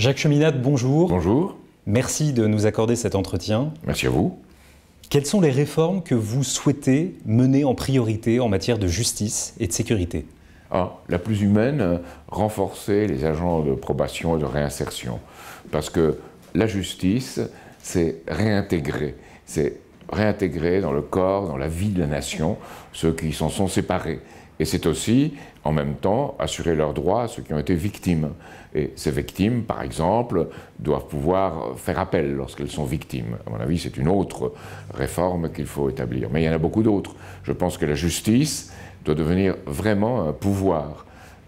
Jacques Cheminade, bonjour. Bonjour. Merci de nous accorder cet entretien. Merci à vous. Quelles sont les réformes que vous souhaitez mener en priorité en matière de justice et de sécurité? La plus humaine, renforcer les agents de probation et de réinsertion. Parce que la justice, c'est réintégrer. C'est réintégrer dans le corps, dans la vie de la nation, ceux qui s'en sont séparés. Et c'est aussi, en même temps, assurer leurs droits à ceux qui ont été victimes. Et ces victimes, par exemple, doivent pouvoir faire appel lorsqu'elles sont victimes. À mon avis, c'est une autre réforme qu'il faut établir. Mais il y en a beaucoup d'autres. Je pense que la justice doit devenir vraiment un pouvoir.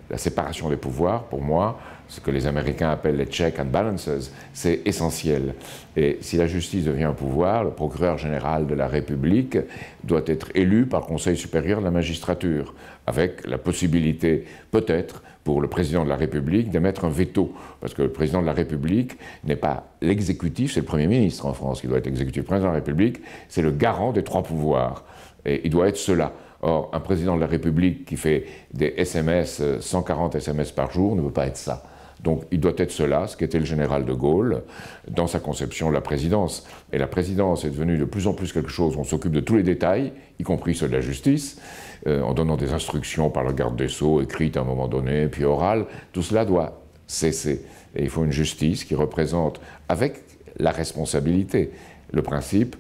La séparation des pouvoirs, pour moi, ce que les Américains appellent les checks and balances, c'est essentiel. Et si la justice devient un pouvoir, le procureur général de la République doit être élu par le Conseil supérieur de la magistrature, avec la possibilité, peut-être, pour le président de la République d'émettre un veto. Parce que le président de la République n'est pas l'exécutif, c'est le Premier ministre en France qui doit être exécutif. Le président de la République, c'est le garant des trois pouvoirs. Et il doit être cela. Or, un président de la République qui fait des SMS, 140 SMS par jour, ne peut pas être ça. Donc il doit être cela, ce qu'était le général de Gaulle dans sa conception de la présidence. Et la présidence est devenue de plus en plus quelque chose où on s'occupe de tous les détails, y compris ceux de la justice, en donnant des instructions par le garde des Sceaux, écrites à un moment donné, puis orales. Tout cela doit cesser. Et il faut une justice qui représente, avec la responsabilité, le principe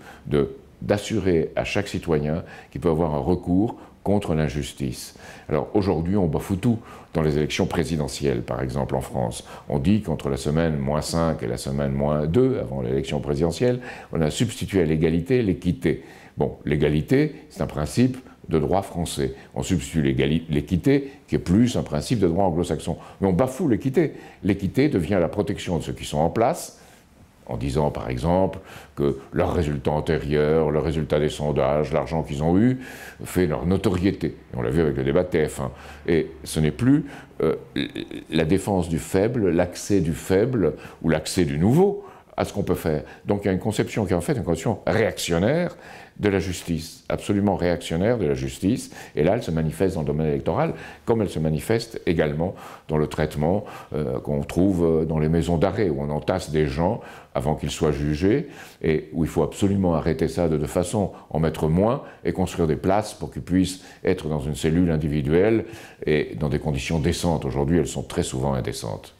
d'assurer à chaque citoyen qu'il peut avoir un recours contre l'injustice. Alors aujourd'hui, on bafoue tout dans les élections présidentielles, par exemple en France. On dit qu'entre la semaine -5 et la semaine -2, avant l'élection présidentielle, on a substitué à l'égalité l'équité. Bon, l'égalité, c'est un principe de droit français. On substitue l'équité, qui est plus un principe de droit anglo-saxon. Mais on bafoue l'équité. L'équité devient la protection de ceux qui sont en place, en disant par exemple que leurs résultats antérieurs, le résultat des sondages, l'argent qu'ils ont eu, fait leur notoriété. Et on l'a vu avec le débat de TF1. Et ce n'est plus la défense du faible, l'accès du faible ou l'accès du nouveau à ce qu'on peut faire. Donc il y a une conception qui est en fait une conception réactionnaire de la justice, absolument réactionnaire de la justice, et là elle se manifeste dans le domaine électoral, comme elle se manifeste également dans le traitement qu'on trouve dans les maisons d'arrêt, où on entasse des gens avant qu'ils soient jugés, et où il faut absolument arrêter ça de façon en mettre moins, et construire des places pour qu'ils puissent être dans une cellule individuelle, et dans des conditions décentes. Aujourd'hui, elles sont très souvent indécentes.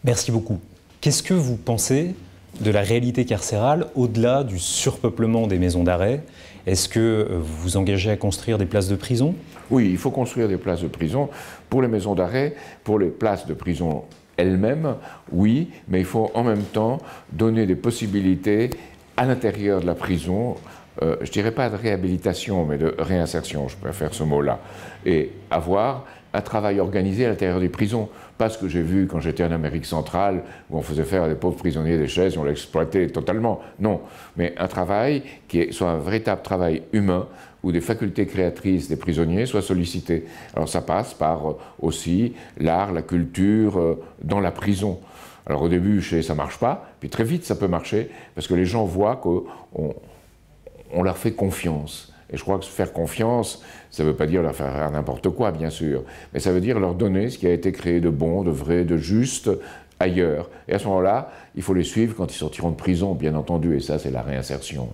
Merci beaucoup. Qu'est-ce que vous pensez de la réalité carcérale au-delà du surpeuplement des maisons d'arrêt? Est-ce que vous vous engagez à construire des places de prison? Oui, il faut construire des places de prison pour les maisons d'arrêt, pour les places de prison elles-mêmes, oui, mais il faut en même temps donner des possibilités à l'intérieur de la prison, je dirais pas de réhabilitation, mais de réinsertion, je préfère ce mot-là, et avoir un travail organisé à l'intérieur des prisons. Pas ce que j'ai vu quand j'étais en Amérique centrale, où on faisait faire à des pauvres prisonniers des chaises et on l'exploitait totalement. Non, mais un travail qui soit un véritable travail humain, où des facultés créatrices des prisonniers soient sollicitées. Alors ça passe par aussi l'art, la culture dans la prison. Alors au début, ça ne marche pas, puis très vite ça peut marcher, parce que les gens voient qu'on leur fait confiance. Et je crois que faire confiance, ça ne veut pas dire leur faire n'importe quoi, bien sûr, mais ça veut dire leur donner ce qui a été créé de bon, de vrai, de juste ailleurs. Et à ce moment-là, il faut les suivre quand ils sortiront de prison, bien entendu, et ça, c'est la réinsertion.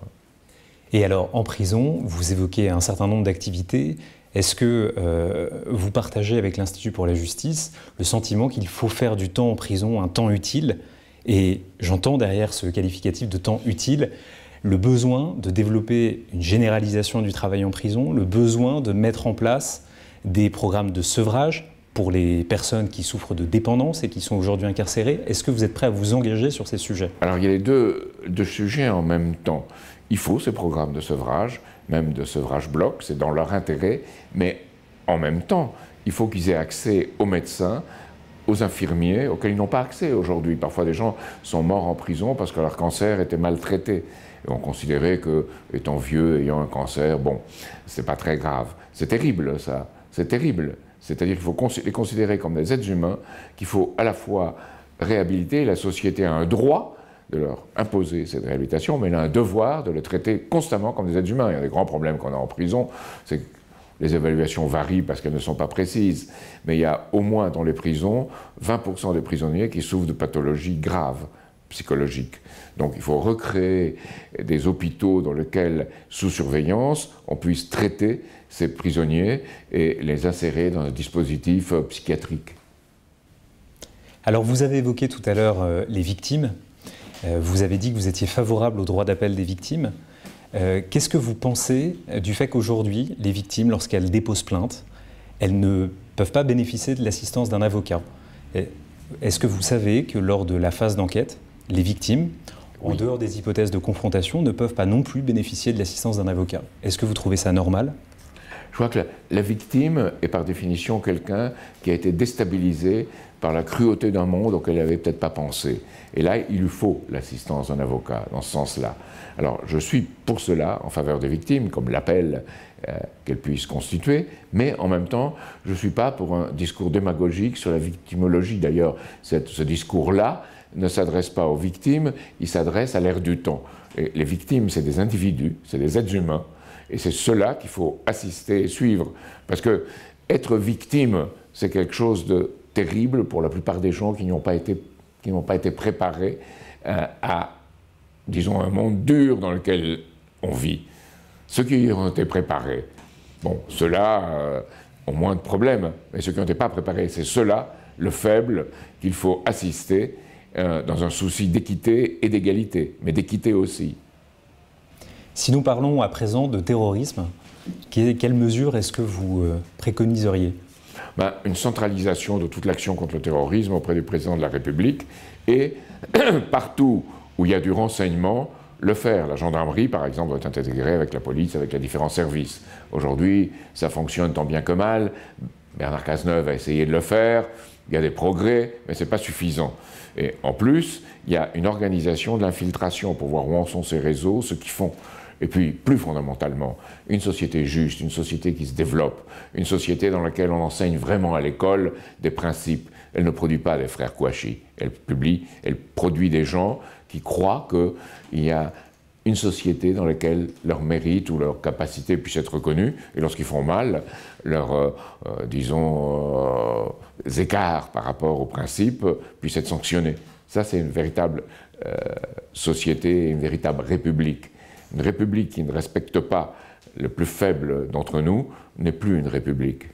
Et alors, en prison, vous évoquez un certain nombre d'activités. Est-ce que vous partagez avec l'Institut pour la justice le sentiment qu'il faut faire du temps en prison un temps utile? Et j'entends derrière ce qualificatif de temps utile le besoin de développer une généralisation du travail en prison, le besoin de mettre en place des programmes de sevrage pour les personnes qui souffrent de dépendance et qui sont aujourd'hui incarcérées. Est-ce que vous êtes prêt à vous engager sur ces sujets? Alors il y a les deux sujets en même temps. Il faut ces programmes de sevrage, même de sevrage bloc, c'est dans leur intérêt, mais en même temps, il faut qu'ils aient accès aux médecins, aux infirmiers, auxquels ils n'ont pas accès aujourd'hui. Parfois des gens sont morts en prison parce que leur cancer était maltraité. Et on considérait que, étant vieux, ayant un cancer, bon, c'est pas très grave. C'est terrible, ça. C'est terrible. C'est-à-dire qu'il faut les considérer comme des êtres humains, qu'il faut à la fois réhabiliter. La société a un droit de leur imposer cette réhabilitation, mais elle a un devoir de les traiter constamment comme des êtres humains. Il y a des grands problèmes qu'on a en prison, c'est les évaluations varient parce qu'elles ne sont pas précises, mais il y a au moins dans les prisons 20% des prisonniers qui souffrent de pathologies graves, psychologiques. Donc il faut recréer des hôpitaux dans lesquels, sous surveillance, on puisse traiter ces prisonniers et les insérer dans un dispositif psychiatrique. Alors vous avez évoqué tout à l'heure les victimes. Vous avez dit que vous étiez favorable au droit d'appel des victimes. Qu'est-ce que vous pensez du fait qu'aujourd'hui, les victimes, lorsqu'elles déposent plainte, elles ne peuvent pas bénéficier de l'assistance d'un avocat? Est-ce que vous savez que lors de la phase d'enquête, les victimes, en dehors des hypothèses de confrontation, ne peuvent pas non plus bénéficier de l'assistance d'un avocat? Est-ce que vous trouvez ça normal? Je crois que la victime est par définition quelqu'un qui a été déstabilisé par la cruauté d'un monde auquel elle n'avait peut-être pas pensé. Et là, il lui faut l'assistance d'un avocat, dans ce sens-là. Alors, je suis pour cela en faveur des victimes, comme l'appel qu'elles puissent constituer, mais en même temps, je ne suis pas pour un discours démagogique sur la victimologie. D'ailleurs, ce discours-là ne s'adresse pas aux victimes, il s'adresse à l'ère du temps. Et les victimes, c'est des individus, c'est des êtres humains, et c'est cela qu'il faut assister et suivre. Parce que être victime, c'est quelque chose de terrible pour la plupart des gens qui n'ont pas été préparés à, disons, un monde dur dans lequel on vit. Ceux qui ont été préparés, bon, ceux-là ont moins de problèmes, mais ceux qui n'ont été pas préparés, c'est ceux-là, le faible, qu'il faut assister dans un souci d'équité et d'égalité, mais d'équité aussi. Si nous parlons à présent de terrorisme, quelles mesures est-ce que vous préconiseriez? Une centralisation de toute l'action contre le terrorisme auprès du président de la République et partout où il y a du renseignement, le faire. La gendarmerie, par exemple, doit être intégrée avec la police, avec les différents services. Aujourd'hui, ça fonctionne tant bien que mal. Bernard Cazeneuve a essayé de le faire. Il y a des progrès, mais ce n'est pas suffisant. Et en plus, il y a une organisation de l'infiltration pour voir où en sont ces réseaux, ce qu'ils font. Et puis, plus fondamentalement, une société juste, une société qui se développe, une société dans laquelle on enseigne vraiment à l'école des principes. Elle ne produit pas des frères Kouachi. Elle produit des gens qui croient qu'il y a une société dans laquelle leur mérite ou leur capacité puisse être reconnue, et lorsqu'ils font mal, leurs, écarts par rapport aux principes puissent être sanctionnés. Ça, c'est une véritable société, une véritable république. Une république qui ne respecte pas le plus faible d'entre nous n'est plus une république.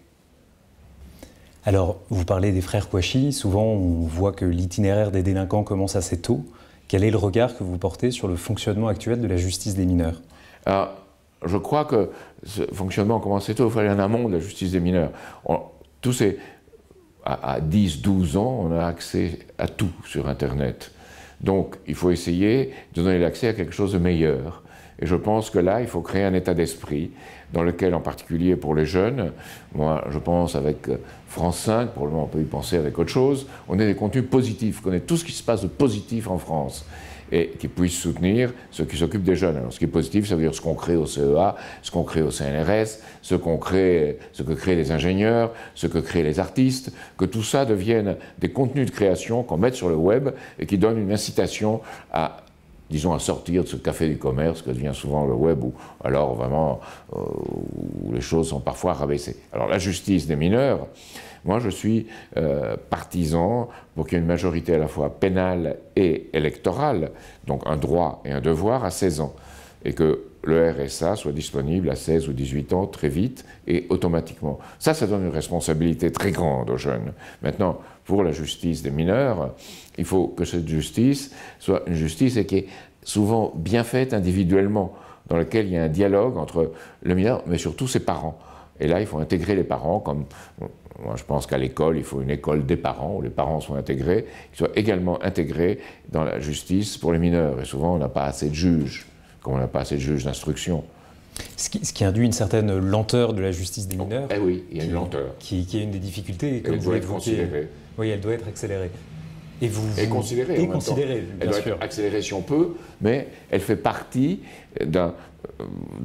Alors, vous parlez des frères Kouachi. Souvent, on voit que l'itinéraire des délinquants commence assez tôt. Quel est le regard que vous portez sur le fonctionnement actuel de la justice des mineurs? Alors, je crois que ce fonctionnement commence assez tôt. Il faut aller en amont de la justice des mineurs. À 10, 12 ans, on a accès à tout sur Internet. Donc, il faut essayer de donner l'accès à quelque chose de meilleur. Et je pense que là, il faut créer un état d'esprit dans lequel, en particulier pour les jeunes, moi je pense avec France 5, probablement on peut y penser avec autre chose, on ait des contenus positifs, qu'on ait tout ce qui se passe de positif en France et qui puisse soutenir ceux qui s'occupent des jeunes. Alors ce qui est positif, ça veut dire ce qu'on crée au CEA, ce qu'on crée au CNRS, ce que créent les ingénieurs, ce que créent les artistes, que tout ça devienne des contenus de création qu'on mette sur le web et qui donnent une incitation à, disons, à sortir de ce café du commerce que devient souvent le web, où alors vraiment où les choses sont parfois rabaissées. Alors la justice des mineurs, moi je suis partisan pour qu'il y ait une majorité à la fois pénale et électorale, donc un droit et un devoir à 16 ans, et que le RSA soit disponible à 16 ou 18 ans très vite et automatiquement. Ça donne une responsabilité très grande aux jeunes. Maintenant, pour la justice des mineurs, il faut que cette justice soit une justice qui est souvent bien faite individuellement, dans laquelle il y a un dialogue entre le mineur, mais surtout ses parents. Et là, il faut intégrer les parents, comme moi je pense qu'à l'école, il faut une école des parents, où les parents sont intégrés, qui soient également intégrés dans la justice pour les mineurs. Et souvent, on n'a pas assez de juges, comme on n'a pas assez de juges d'instruction. Ce qui induit une certaine lenteur de la justice des mineurs. Eh oui, il y a une lenteur. Qui est une des difficultés. Elle doit être considérée. Oui, elle doit être accélérée. Et considérée en même temps. Elle doit être accélérée si on peut, mais elle fait partie d'un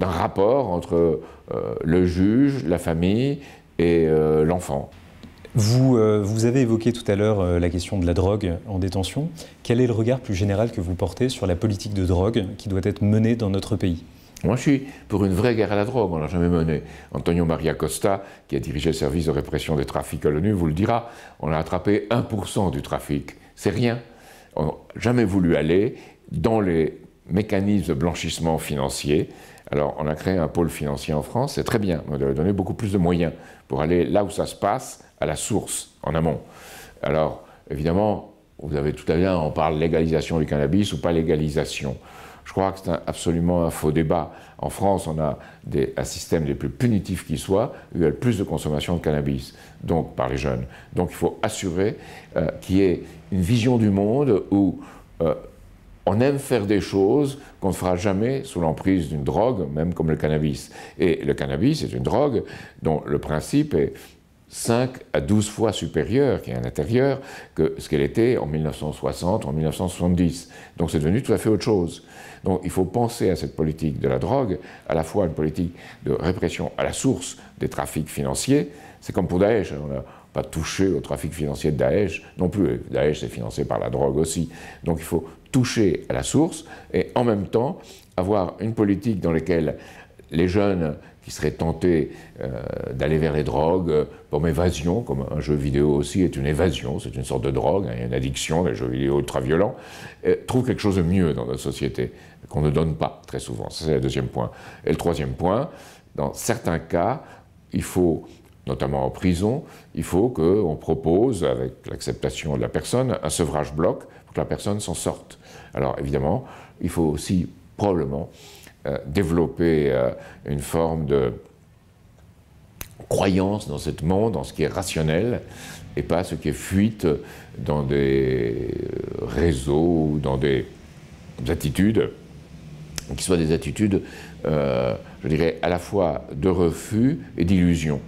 rapport entre le juge, la famille et l'enfant. Vous avez évoqué tout à l'heure la question de la drogue en détention. Quel est le regard plus général que vous portez sur la politique de drogue qui doit être menée dans notre pays ? Moi, je suis pour une vraie guerre à la drogue, on n'a jamais mené. Antonio Maria Costa, qui a dirigé le service de répression des trafics à l'ONU, vous le dira, on a attrapé 1% du trafic. C'est rien. On n'a jamais voulu aller dans les mécanismes de blanchissement financier. Alors, on a créé un pôle financier en France, c'est très bien, on doit donner beaucoup plus de moyens pour aller là où ça se passe, à la source, en amont. Alors, évidemment, vous avez tout à l'heure, on parle légalisation du cannabis ou pas légalisation. Je crois que c'est absolument un faux débat. En France, on a un système des plus punitifs qui soit, où il y a le plus de consommation de cannabis, donc par les jeunes. Donc il faut assurer qu'il y ait une vision du monde où on aime faire des choses qu'on ne fera jamais sous l'emprise d'une drogue, même comme le cannabis. Et le cannabis est une drogue dont le principe est 5 à 12 fois supérieure, qui est à l'intérieur, que ce qu'elle était en 1960, en 1970. Donc c'est devenu tout à fait autre chose. Donc il faut penser à cette politique de la drogue, à la fois une politique de répression à la source des trafics financiers. C'est comme pour Daesh, on n'a pas touché au trafic financier de Daesh non plus. Daesh c'est financé par la drogue aussi. Donc il faut toucher à la source et en même temps avoir une politique dans laquelle les jeunes qui seraient tentés d'aller vers les drogues comme évasion, comme un jeu vidéo aussi est une évasion, c'est une sorte de drogue, hein, il y a une addiction, des jeux vidéo ultra-violents, trouvent quelque chose de mieux dans notre société, qu'on ne donne pas très souvent. Ça, c'est le deuxième point. Et le troisième point, dans certains cas, il faut, notamment en prison, il faut qu'on propose, avec l'acceptation de la personne, un sevrage bloc pour que la personne s'en sorte. Alors évidemment, il faut aussi probablement développer une forme de croyance dans ce monde, dans ce qui est rationnel, et pas ce qui est fuite dans des réseaux ou dans des attitudes qui soient des attitudes, je dirais, à la fois de refus et d'illusion.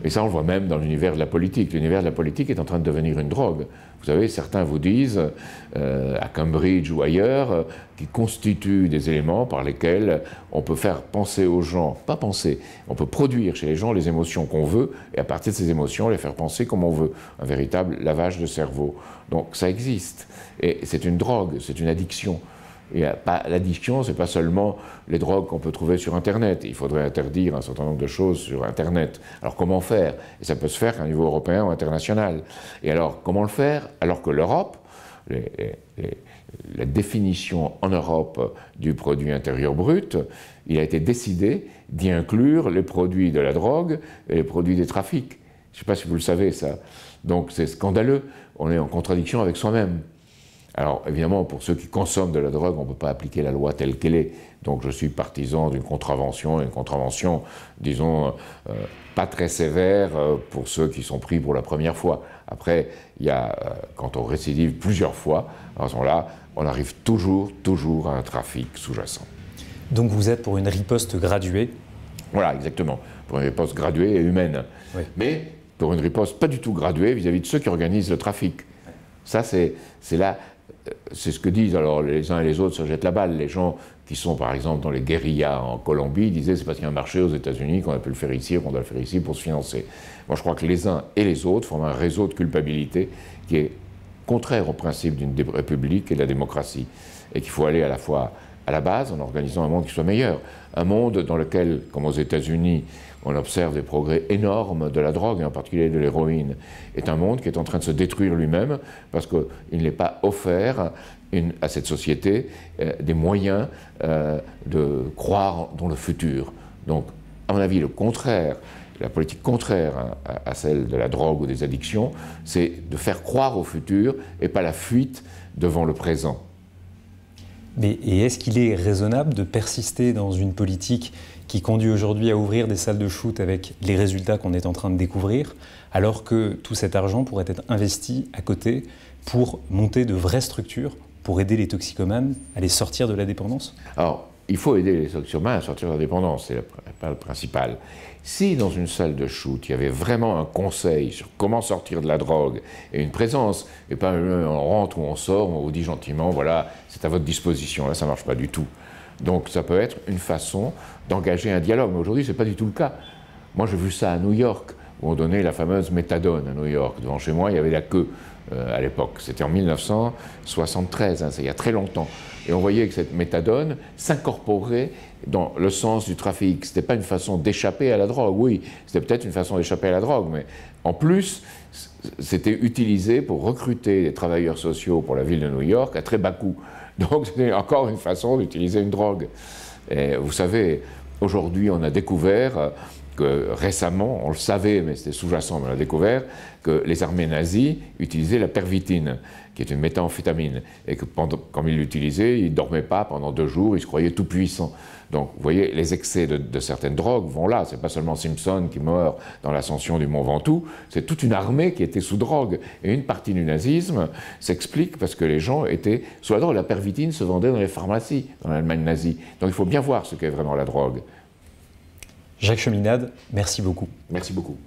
Et ça, on le voit même dans l'univers de la politique. L'univers de la politique est en train de devenir une drogue. Vous savez, certains vous disent, à Cambridge ou ailleurs, qui constituent des éléments par lesquels on peut faire penser aux gens, pas penser, on peut produire chez les gens les émotions qu'on veut, et à partir de ces émotions, les faire penser comme on veut. Un véritable lavage de cerveau. Donc ça existe. Et c'est une drogue, c'est une addiction. L'addiction, ce n'est pas seulement les drogues qu'on peut trouver sur Internet. Il faudrait interdire un certain nombre de choses sur Internet. Alors comment faire? Et ça peut se faire à un niveau européen ou international. Et alors comment le faire? Alors que l'Europe, la définition en Europe du produit intérieur brut, il a été décidé d'y inclure les produits de la drogue et les produits des trafics. Je ne sais pas si vous le savez ça. Donc c'est scandaleux. On est en contradiction avec soi-même. Alors évidemment, pour ceux qui consomment de la drogue, on ne peut pas appliquer la loi telle qu'elle est. Donc je suis partisan d'une contravention, une contravention, disons, pas très sévère pour ceux qui sont pris pour la première fois. Après, il y a, quand on récidive plusieurs fois, à ce moment-là, on arrive toujours à un trafic sous-jacent. Donc vous êtes pour une riposte graduée? Voilà, exactement. Pour une riposte graduée et humaine. Oui. Mais pour une riposte pas du tout graduée vis-à-vis de ceux qui organisent le trafic. Ça, c'est là... C'est ce que disent, alors les uns et les autres se jettent la balle. Les gens qui sont par exemple dans les guérillas en Colombie disaient c'est parce qu'il y a un marché aux États-Unis qu'on a pu le faire ici et qu'on doit le faire ici pour se financer. Moi je crois que les uns et les autres forment un réseau de culpabilité qui est contraire au principe d'une république et de la démocratie. Et qu'il faut aller à la fois à la base en organisant un monde qui soit meilleur. Un monde dans lequel, comme aux États-Unis, on observe des progrès énormes de la drogue, et en particulier de l'héroïne, est un monde qui est en train de se détruire lui-même parce qu'il n'est pas offert à cette société des moyens de croire dans le futur. Donc, à mon avis, le contraire, la politique contraire à celle de la drogue ou des addictions, c'est de faire croire au futur et pas la fuite devant le présent. Et est-ce qu'il est raisonnable de persister dans une politique qui conduit aujourd'hui à ouvrir des salles de shoot avec les résultats qu'on est en train de découvrir, alors que tout cet argent pourrait être investi à côté pour monter de vraies structures, pour aider les toxicomanes à les sortir de la dépendance? Alors, il faut aider les toxicomanes à sortir de la dépendance, c'est pas le principal. Si dans une salle de shoot, il y avait vraiment un conseil sur comment sortir de la drogue et une présence, et pas on rentre ou on sort, on vous dit gentiment, voilà, c'est à votre disposition, là ça ne marche pas du tout. Donc ça peut être une façon d'engager un dialogue, mais aujourd'hui ce n'est pas du tout le cas. Moi j'ai vu ça à New York, où on donnait la fameuse méthadone à New York. Devant chez moi, il y avait la queue à l'époque. C'était en 1973, hein, c'est il y a très longtemps. Et on voyait que cette méthadone s'incorporait dans le sens du trafic. Ce n'était pas une façon d'échapper à la drogue, oui, c'était peut-être une façon d'échapper à la drogue, mais en plus, c'était utilisé pour recruter des travailleurs sociaux pour la ville de New York à très bas coût. Donc c'était encore une façon d'utiliser une drogue. Et vous savez, aujourd'hui on a découvert que récemment, on le savait, mais c'était sous-jacent, mais on a découvert que les armées nazies utilisaient la pervitine, qui est une méthamphétamine, et que quand ils l'utilisaient, ils ne dormaient pas pendant 2 jours, ils se croyaient tout puissants. Donc, vous voyez, les excès de certaines drogues vont là. Ce n'est pas seulement Simpson qui meurt dans l'ascension du Mont Ventoux, c'est toute une armée qui était sous drogue. Et une partie du nazisme s'explique parce que les gens étaient sous la drogue. La pervitine se vendait dans les pharmacies, dans l'Allemagne nazie. Donc, il faut bien voir ce qu'est vraiment la drogue. Jacques Cheminade, merci beaucoup. Merci beaucoup.